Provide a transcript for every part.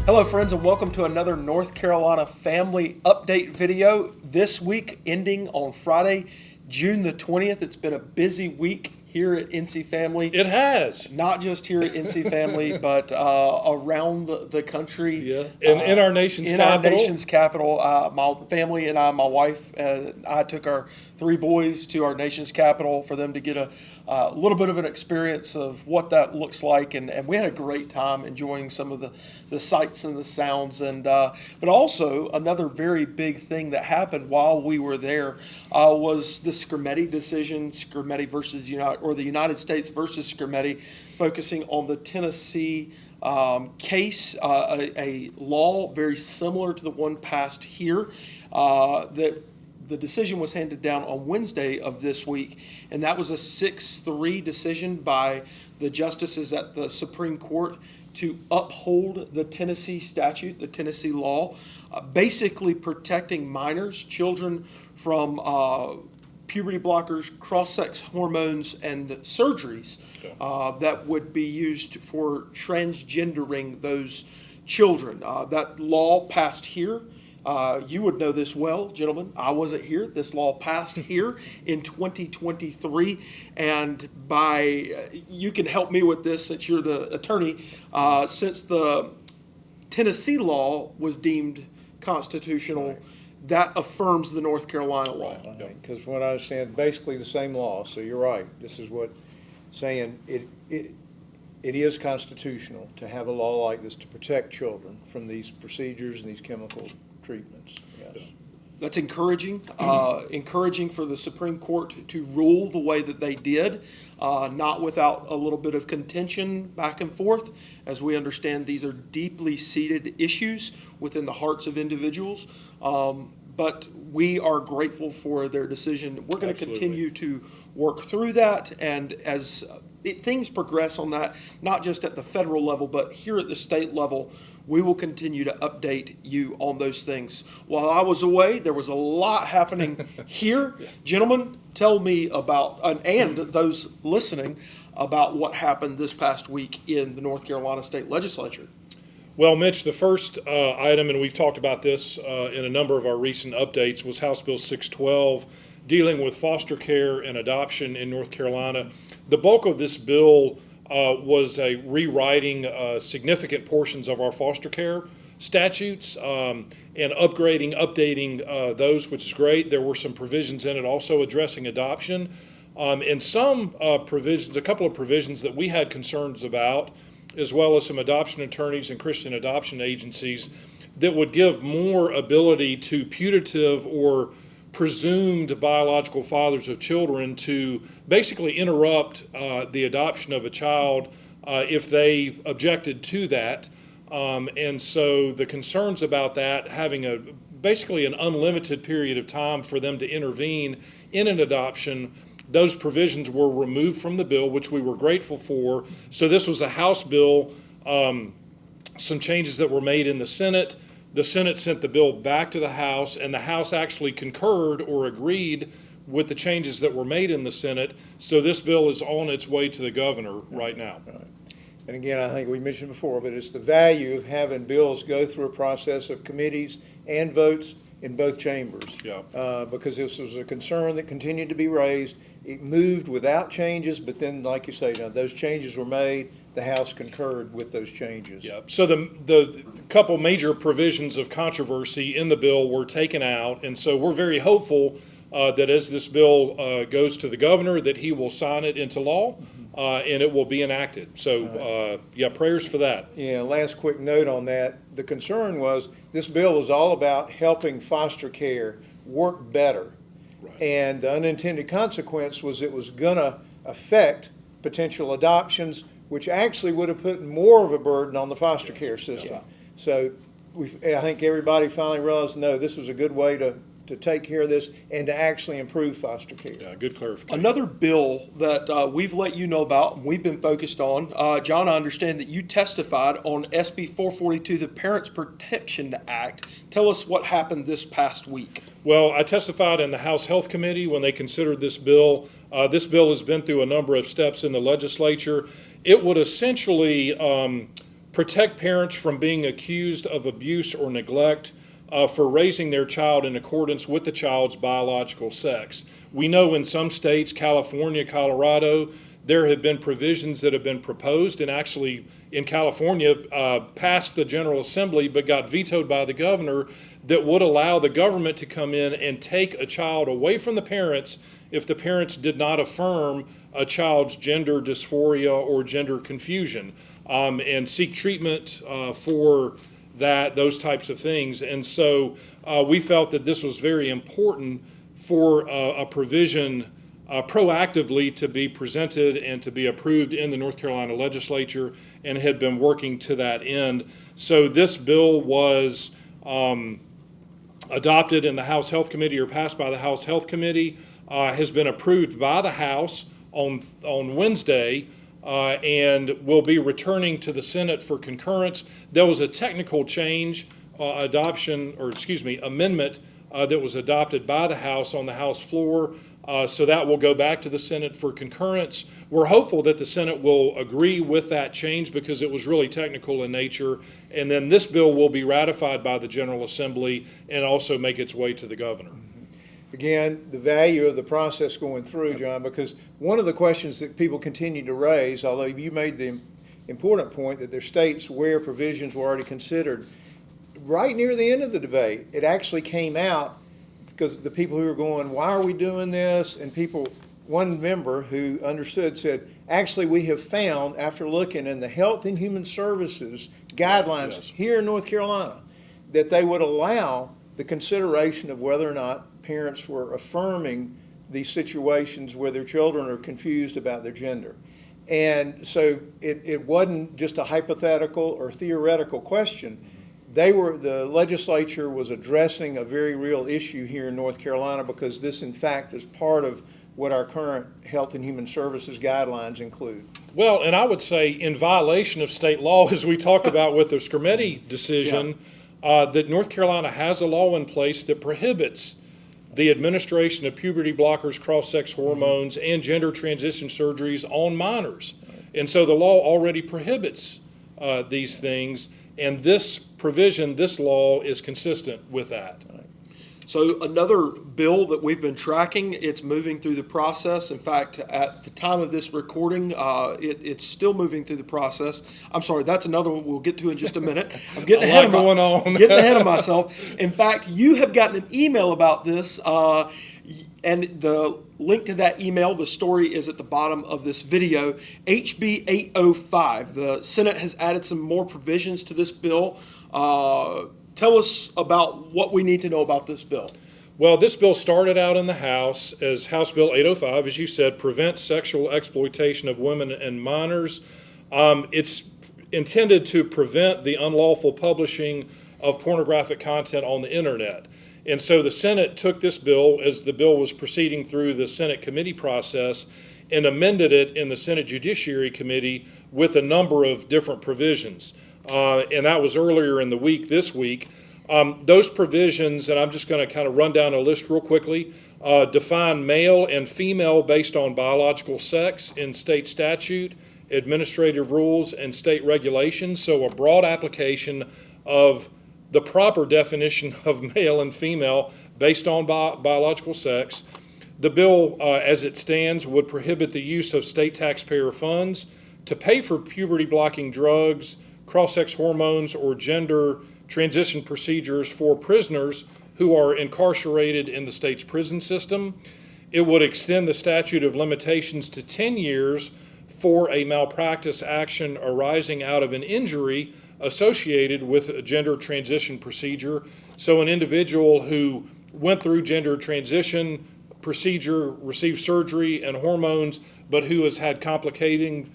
Hello friends, and welcome to another North Carolina family update video. This week ending on Friday, June the 20th. It's been a busy week here at NC Family. It has. Not just here at NC Family, but around the country. Yeah, in our nation's capital. In our nation's capital. My family and I, my wife, and I took our three boys to our nation's capital for them to get a little bit of an experience of what that looks like, and we had a great time enjoying some of the sights and the sounds, and but also another very big thing that happened while we were there was the Skrmetti decision, Skrmetti versus the United States versus Skrmetti, focusing on the Tennessee case, a law very similar to the one passed here that. The decision was handed down on Wednesday of this week, and that was a 6-3 decision by the justices at the Supreme Court to uphold the Tennessee statute, the Tennessee law, basically protecting minors, children from puberty blockers, cross-sex hormones, and surgeries that would be used for transgendering those children. That law passed here. You would know this well, gentlemen. I wasn't here. This law passed here in 2023, and you can help me with this since you're the attorney. Since the Tennessee law was deemed constitutional, right, that affirms the North Carolina law. Because what I understand, basically the same law. So you're right. This is what saying it is constitutional to have a law like this to protect children from these procedures and these chemical treatments. Yes. That's encouraging. Encouraging for the Supreme Court to rule the way that they did, not without a little bit of contention back and forth. As we understand, these are deeply seated issues within the hearts of individuals. But we are grateful for their decision. We're going to continue to work through that, and as things progress on that, not just at the federal level, but here at the state level, we will continue to update you on those things. While I was away, there was a lot happening here. Gentlemen, tell me about, and those listening, about what happened this past week in the North Carolina State Legislature. Well, Mitch, the first item, and we've talked about this in a number of our recent updates, was House Bill 612, dealing with foster care and adoption in North Carolina. The bulk of this bill was a rewriting significant portions of our foster care statutes and updating those, which is great. There were some provisions in it also addressing adoption, and some provisions, a couple of provisions that we had concerns about, as well as some adoption attorneys and Christian adoption agencies, that would give more ability to putative or presumed biological fathers of children to basically interrupt the adoption of a child if they objected to that. And so the concerns about that, having basically an unlimited period of time for them to intervene in an adoption, those provisions were removed from the bill, which we were grateful for. So this was a House bill, some changes that were made in the Senate. The Senate sent the bill back to the House, and the House actually concurred or agreed with the changes that were made in the Senate. So this bill is on its way to the governor right now. Right. And again, I think we mentioned before, but it's the value of having bills go through a process of committees and votes in both chambers. Yeah. Because this was a concern that continued to be raised. It moved without changes, but then, like you say, now those changes were made. The House concurred with those changes. Yeah. So the couple major provisions of controversy in the bill were taken out, and so we're very hopeful that as this bill goes to the governor, that he will sign it into law, and it will be enacted. So prayers for that. Yeah. Last quick note on that: the concern was this bill is all about helping foster care work better, Right. and the unintended consequence was it was going to affect potential adoptions, which actually would have put more of a burden on the foster care system. Yeah. So I think everybody finally realized, no, this is a good way to take care of this and to actually improve foster care. Yeah, good clarification. Another bill that we've let you know about, we've been focused on, John, I understand that you testified on SB 442, the Parents Protection Act. Tell us what happened this past week. Well, I testified in the House Health Committee when they considered this bill. This bill has been through a number of steps in the legislature. It would essentially protect parents from being accused of abuse or neglect for raising their child in accordance with the child's biological sex. We know in some states, California, Colorado, there have been provisions that have been proposed and actually in California passed the General Assembly but got vetoed by the governor that would allow the government to come in and take a child away from the parents if the parents did not affirm a child's gender dysphoria or gender confusion and seek treatment for those types of things. And so we felt that this was very important for a provision proactively to be presented and to be approved in the North Carolina legislature and had been working to that end. So this bill was adopted in the House Health Committee or passed by the House Health Committee, has been approved by the House on Wednesday, and will be returning to the Senate for concurrence. There was a technical change, amendment that was adopted by the House on the House floor. So that will go back to the Senate for concurrence. We're hopeful that the Senate will agree with that change because it was really technical in nature. And then this bill will be ratified by the General Assembly and also make its way to the governor. Again, the value of the process going through, John, because one of the questions that people continue to raise, although you made the important point that there are states where provisions were already considered, right near the end of the debate, it actually came out because the people who were going, why are we doing this? And one member who understood said, actually we have found, after looking in the Health and Human Services guidelines here in North Carolina, that they would allow the consideration of whether or not parents were affirming these situations where their children are confused about their gender. And so it wasn't just a hypothetical or theoretical question. The legislature was addressing a very real issue here in North Carolina because this, in fact, is part of what our current Health and Human Services guidelines include. Well, and I would say in violation of state law, as we talked about with the Skrmetti decision, that North Carolina has a law in place that prohibits the administration of puberty blockers, cross-sex hormones, and gender transition surgeries on minors. And so the law already prohibits these things, and this provision, this law, is consistent with that. So another bill that we've been tracking, it's moving through the process. In fact, at the time of this recording, it's still moving through the process. I'm sorry, that's another one we'll get to in just a minute. I'm getting ahead of myself. In fact, you have gotten an email about this, and the link to that email, the story is at the bottom of this video. HB 805, the Senate has added some more provisions to this bill. Tell us about what we need to know about this bill. Well, this bill started out in the House as House Bill 805, as you said, prevents sexual exploitation of women and minors. It's intended to prevent the unlawful publishing of pornographic content on the internet. And so the Senate took this bill as the bill was proceeding through the Senate committee process and amended it in the Senate Judiciary Committee with a number of different provisions. And that was earlier in the week, this week. Those provisions, and I'm just going to kind of run down a list real quickly, define male and female based on biological sex in state statute, administrative rules, and state regulations. So a broad application of the proper definition of male and female based on biological sex. The bill, as it stands, would prohibit the use of state taxpayer funds to pay for puberty-blocking drugs, cross-sex hormones, or gender transition procedures for prisoners who are incarcerated in the state's prison system. It would extend the statute of limitations to 10 years for a malpractice action arising out of an injury associated with a gender transition procedure. So an individual who went through gender transition procedure, received surgery and hormones, but who has had complicating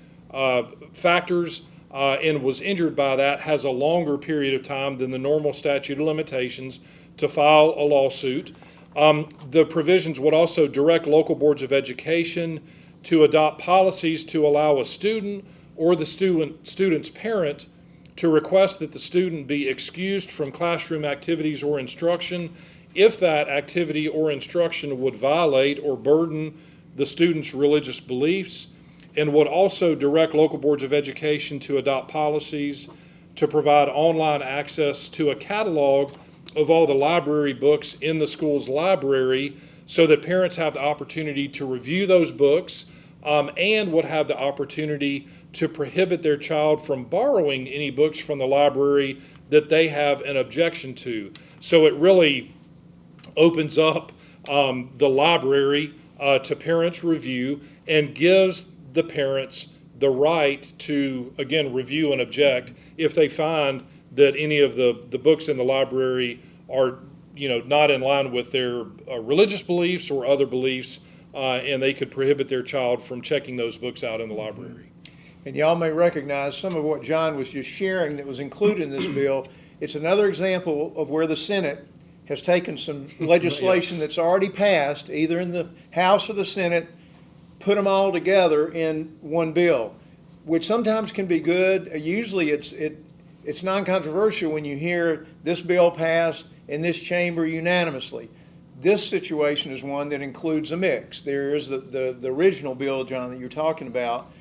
factors and was injured by that has a longer period of time than the normal statute of limitations to file a lawsuit. The provisions would also direct local boards of education to adopt policies to allow a student or the student's parent to request that the student be excused from classroom activities or instruction if that activity or instruction would violate or burden the student's religious beliefs, and would also direct local boards of education to adopt policies to provide online access to a catalog of all the library books in the school's library so that parents have the opportunity to review those books and would have the opportunity to prohibit their child from borrowing any books from the library that they have an objection to. So it really opens up the library to parents' review and gives the parents the right to, again, review and object if they find that any of the books in the library are, not in line with their religious beliefs or other beliefs, and they could prohibit their child from checking those books out in the library. And y'all may recognize some of what John was just sharing that was included in this bill. It's another example of where the Senate has taken some legislation that's already passed, either in the House or the Senate, put them all together in one bill, which sometimes can be good. Usually it's non-controversial when you hear this bill passed in this chamber unanimously. This situation is one that includes a mix. There is the original bill, John, that you're talking about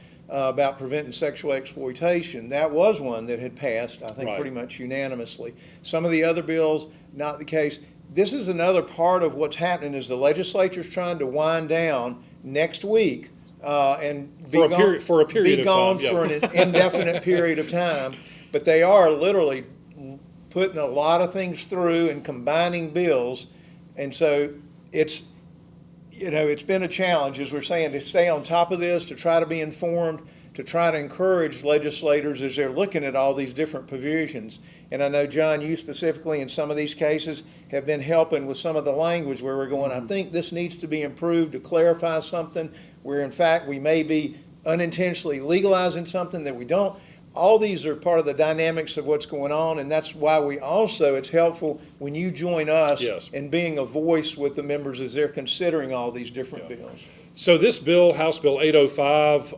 preventing sexual exploitation. That was one that had passed, I think, Right. pretty much unanimously. Some of the other bills, not the case. This is another part of what's happening is the legislature's trying to wind down next week and For a period be of gone time, yeah. for an indefinite period of time. But they are literally putting a lot of things through and combining bills. And so it's been a challenge, as we're saying, to stay on top of this, to try to be informed, to try to encourage legislators as they're looking at all these different provisions. And I know, John, you specifically in some of these cases have been helping with some of the language where we're going, I think this needs to be improved to clarify something where in fact we may be unintentionally legalizing something that we don't. All these are part of the dynamics of what's going on, and that's why it's helpful when you join us Yes. in being a voice with the members as they're considering all these different bills. So this bill, House Bill 805,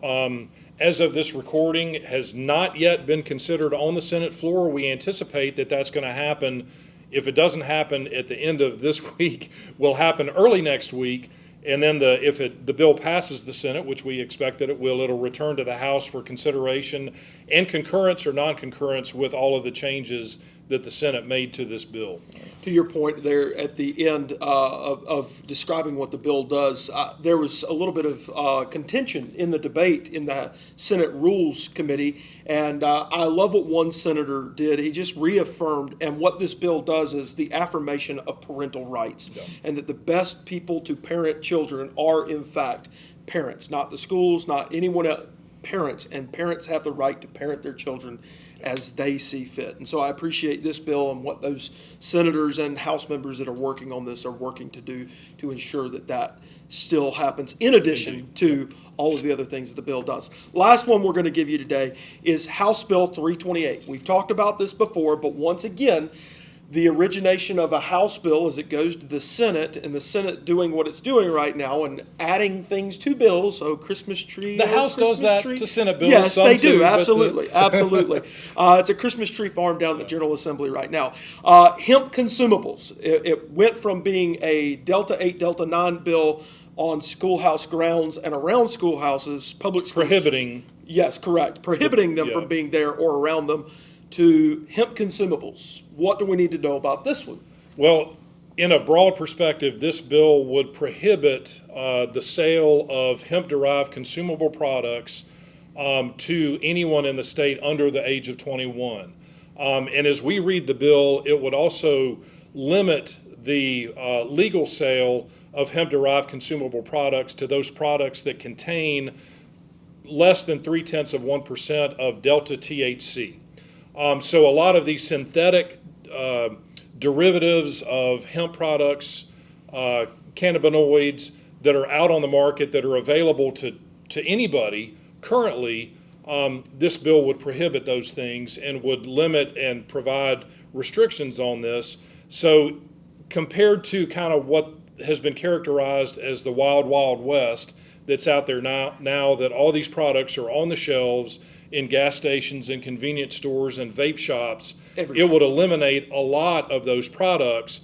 as of this recording, has not yet been considered on the Senate floor. We anticipate that that's going to happen. If it doesn't happen at the end of this week, will happen early next week. And then the bill passes the Senate, which we expect that it will, it'll return to the House for consideration and concurrence or non-concurrence with all of the changes that the Senate made to this bill. To your point there at the end of describing what the bill does, there was a little bit of contention in the debate in the Senate Rules Committee, and I love what one senator did. He just reaffirmed, and what this bill does is the affirmation of parental rights, and that the best people to parent children are, in fact, parents, not the schools, not anyone else. Parents, and parents have the right to parent their children as they see fit. And so I appreciate this bill and what those senators and House members that are working on this are working to do to ensure that that still happens in addition to all of the other things that the bill does. Last one we're going to give you today is House Bill 328. We've talked about this before, but once again, the origination of a House bill as it goes to the Senate, and the Senate doing what it's doing right now and adding things to bills. Oh, Christmas tree. The House does that tree. to Senate bills. Yes, some they do. too, Absolutely. Absolutely. It's a Christmas tree farm down at the General Assembly right now. Hemp consumables. It went from being a Delta 8, Delta 9 bill on schoolhouse grounds and around schoolhouses, public schools. Prohibiting. Yes, correct. Prohibiting them from being there or around them, to hemp consumables. What do we need to know about this one? Well, in a broad perspective, this bill would prohibit the sale of hemp-derived consumable products to anyone in the state under the age of 21. And as we read the bill, it would also limit the legal sale of hemp-derived consumable products to those products that contain less than 0.3% of delta THC. So a lot of these synthetic derivatives of hemp products, cannabinoids that are out on the market that are available to anybody currently, this bill would prohibit those things and would limit and provide restrictions on this. So compared to kind of what has been characterized as the wild, wild west that's out there now that all these products are on the shelves in gas stations and convenience stores and vape shops, it would eliminate a lot of those products,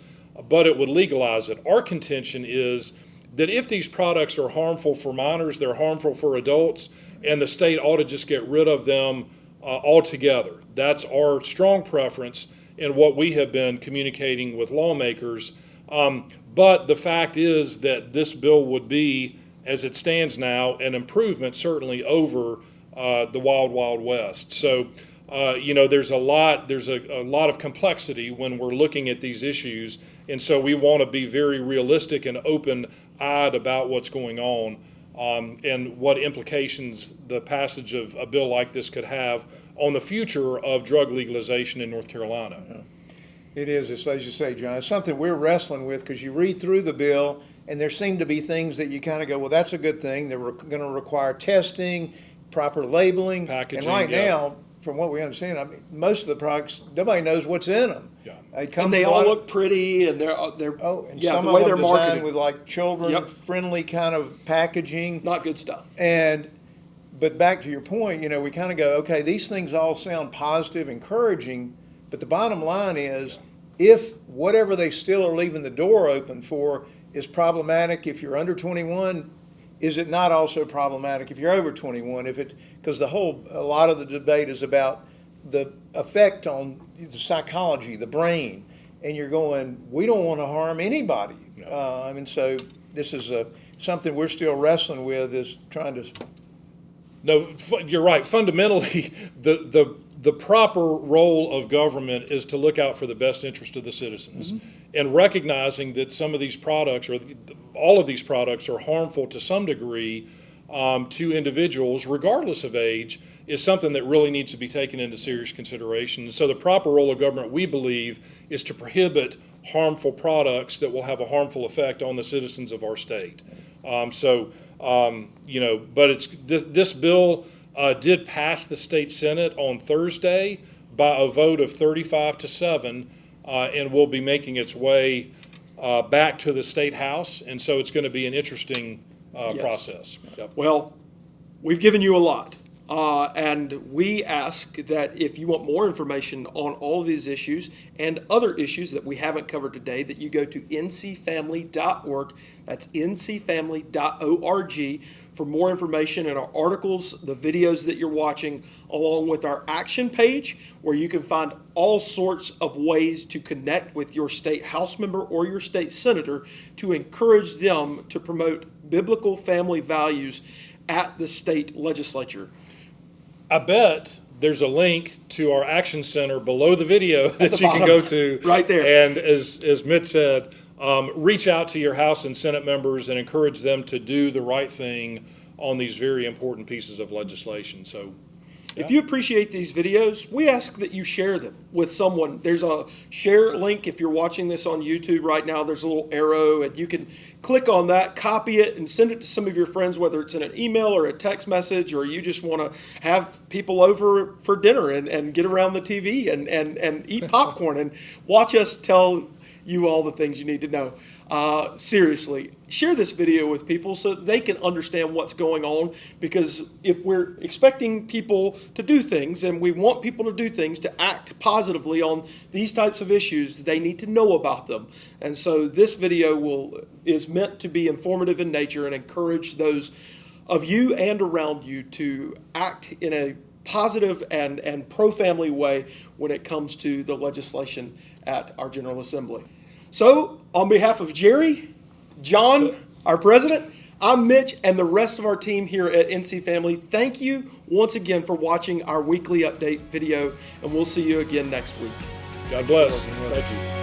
but it would legalize it. Our contention is that if these products are harmful for minors, they're harmful for adults, and the state ought to just get rid of them altogether. That's our strong preference and what we have been communicating with lawmakers. But the fact is that this bill would be, as it stands now, an improvement certainly over the Wild Wild West. So, there's a lot of complexity when we're looking at these issues, and so we want to be very realistic and open-eyed about what's going on, and what implications the passage of a bill like this could have on the future of drug legalization in North Carolina. It is, as you say, John, it's something we're wrestling with, because you read through the bill and there seem to be things that you kind of go, well, that's a good thing. They're going to require testing, proper labeling. Packaging, and right yeah. now, from what we understand, I mean, most of the products, nobody knows what's in them. Yeah. And they all look pretty, and they're and yeah, some the of way them they're designed marketed, with like children-friendly kind of packaging. not good stuff. But back to your point, we kind of go, okay, these things all sound positive, encouraging, but the bottom line is, if whatever they still are leaving the door open for is problematic, if you're under 21, is it not also problematic if you're over 21? Because a lot of the debate is about the effect on the psychology, the brain, and you're going, we don't want to harm anybody. No. And so this is something we're still wrestling with, is trying to. No, you're right. Fundamentally, the proper role of government is to look out for the best interest of the citizens. Mm-hmm. And recognizing that some of these products, or all of these products, are harmful to some degree to individuals, regardless of age, is something that really needs to be taken into serious consideration. So the proper role of government, we believe, is to prohibit harmful products that will have a harmful effect on the citizens of our state. But this bill did pass the state Senate on Thursday by a vote of 35-7, and will be making its way back to the state house, and so it's going to be an interesting process. Yep. Well, we've given you a lot. And we ask that if you want more information on all of these issues and other issues that we haven't covered today, that you go to ncfamily.org. That's ncfamily.org for more information and our articles, the videos that you're watching, along with our action page, where you can find all sorts of ways to connect with your state House member or your state senator to encourage them to promote biblical family values at the state legislature. I bet there's a link to our action center below the video that you can go to. Right there. And as Mitch said, reach out to your House and Senate members and encourage them to do the right thing on these very important pieces of legislation. So, if you appreciate these videos, we ask that you share them with someone. There's a share link. If you're watching this on YouTube right now, there's a little arrow, and you can click on that, copy it, and send it to some of your friends, whether it's in an email or a text message, or you just want to have people over for dinner and get around the TV and eat popcorn and watch us tell you all the things you need to know. Seriously, share this video with people so that they can understand what's going on, because if we're expecting people to do things, and we want people to do things, to act positively on these types of issues, they need to know about them. And so this video is meant to be informative in nature and encourage those of you and around you to act in a positive and pro-family way when it comes to the legislation at our General Assembly. So, on behalf of Jerry, John, our president, I'm Mitch, and the rest of our team here at NC Family, thank you once again for watching our weekly update video, and we'll see you again next week. God bless. Thank you.